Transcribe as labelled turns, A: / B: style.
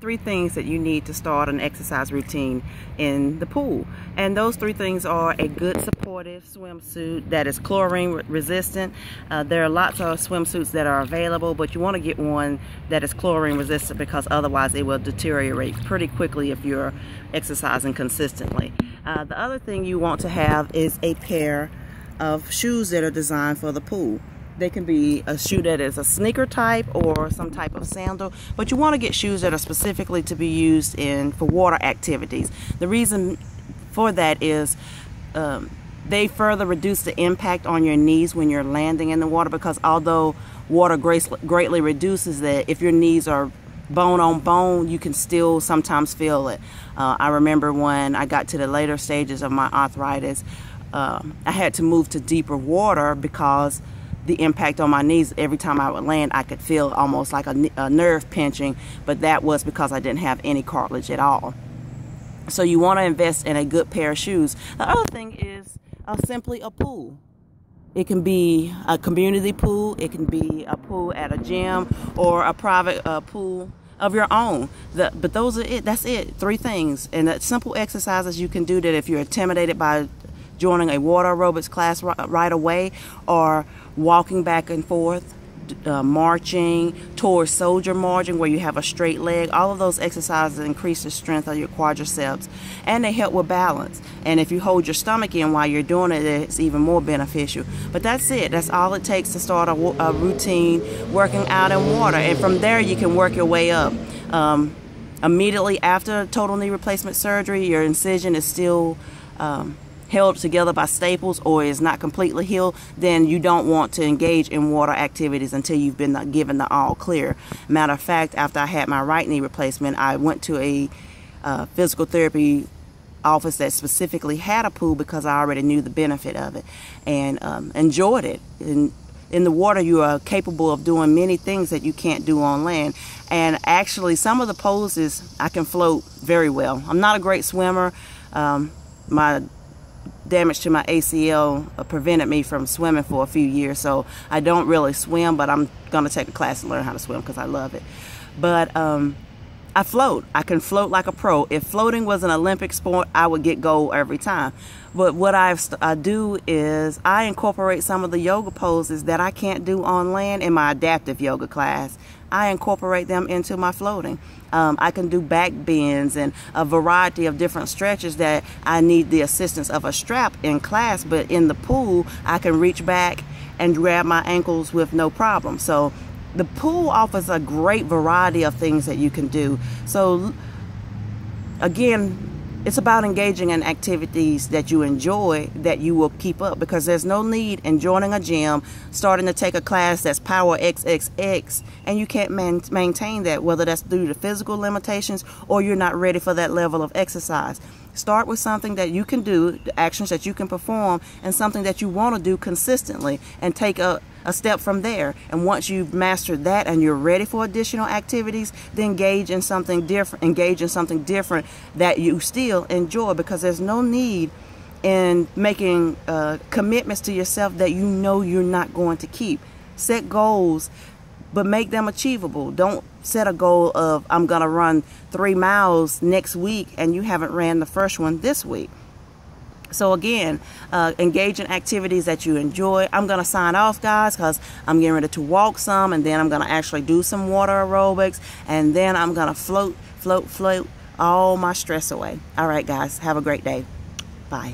A: three things that you need to start an exercise routine in the pool. And those three things are a good supportive swimsuit that is chlorine resistant. There are lots of swimsuits that are available, but you want to get one that is chlorine resistant because otherwise it will deteriorate pretty quickly if you're exercising consistently. The other thing you want to have is a pair of shoes that are designed for the pool. They can be a shoe that is a sneaker type or some type of sandal, but you want to get shoes that are specifically to be used for water activities. The reason for that is they further reduce the impact on your knees when you're landing in the water, because although water greatly reduces that, if your knees are bone on bone, you can still sometimes feel it. I remember when I got to the later stages of my arthritis, I had to move to deeper water because the impact on my knees, every time I would land, I could feel almost like a nerve pinching, but that was because I didn't have any cartilage at all. So you want to invest in a good pair of shoes. The other thing is simply a pool. It can be a community pool, it can be a pool at a gym, or a private pool of your own. But those are it. That's it. Three things. And that's simple exercises you can do that if you're intimidated by joining a water aerobics class right away, or walking back and forth, marching towards soldier marching where you have a straight leg. All of those exercises increase the strength of your quadriceps, and they help with balance. And if you hold your stomach in while you're doing it, it's even more beneficial. But that's it. That's all it takes to start a routine working out in water, and from there you can work your way up. Immediately after total knee replacement surgery, your incision is still held together by staples or is not completely healed, then you don't want to engage in water activities until you've been given the all clear. Matter of fact, after I had my right knee replacement, I went to a physical therapy office that specifically had a pool because I already knew the benefit of it and enjoyed it. In the water, you are capable of doing many things that you can't do on land. And actually, some of the poses, I can float very well. I'm not a great swimmer. My damage to my ACL prevented me from swimming for a few years, so I don't really swim, but I'm gonna take a class to learn how to swim because I love it. But I float. I can float like a pro. If floating was an Olympic sport, I would get gold every time. But what I do is I incorporate some of the yoga poses that I can't do on land in my adaptive yoga class. I incorporate them into my floating. I can do back bends and a variety of different stretches that I need the assistance of a strap in class, but in the pool I can reach back and grab my ankles with no problem. So the pool offers a great variety of things that you can do. So again, it's about engaging in activities that you enjoy, that you will keep up, because there's no need in joining a gym, starting to take a class that's power XXX, and you can't maintain that, whether that's due to physical limitations or you're not ready for that level of exercise. Start with something that you can do, the actions that you can perform, and something that you want to do consistently, and take a step from there. And once you've mastered that and you're ready for additional activities, then engage in something different that you still enjoy, because there's no need in making commitments to yourself that you know you're not going to keep. Set goals, but make them achievable. Don't set a goal of, I'm gonna run 3 miles next week, and you haven't ran the first one this week. So again, engage in activities that you enjoy. I'm going to sign off, guys, because I'm getting ready to walk some, and then I'm going to actually do some water aerobics, and then I'm going to float all my stress away. All right, guys, have a great day. Bye.